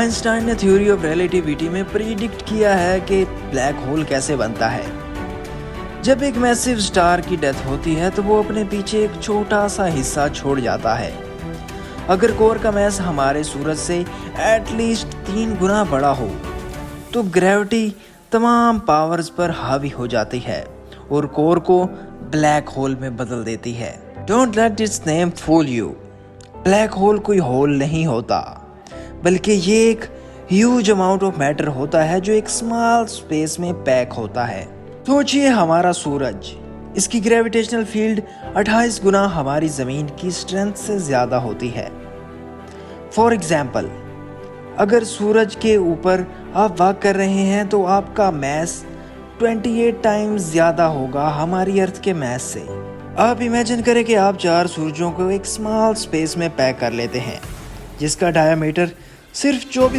Einstein ने theory of relativity में predict किया है कि ब्लैक होल कैसे बनता है। जब एक मैसिव स्टार की डेथ होती है तो वो अपने पीछे एक छोटा सा हिस्सा छोड़ जाता है। अगर कोर का मास हमारे सूरज से एटलीस्ट 3 गुना बड़ा हो तो ग्रेविटी तमाम पावर्स पर हावी हो जाती है और कोर को ब्लैक होल में बदल देती है। Don't let its name fool you. Black hole कोई होल नहीं होता, बल्कि ये एक ह्यूज अमाउंट ऑफ मैटर होता है जो एक स्मॉल स्पेस में पैक होता है। सोचिए हमारा सूरज, इसकी ग्रेविटेशनल फील्ड 28 गुना हमारी ज़मीन की स्ट्रेंथ से ज़्यादा होती है। फॉर एग्जाम्पल, अगर सूरज के ऊपर आप वॉक कर रहे हैं तो आपका मैस 28 टाइम्स ज़्यादा होगा हमारी अर्थ के मैस से। आप इमेजिन करें कि आप 4 सूरजों को एक स्मॉल स्पेस में पैक कर लेते हैं जिसका डायमीटर सिर्फ 24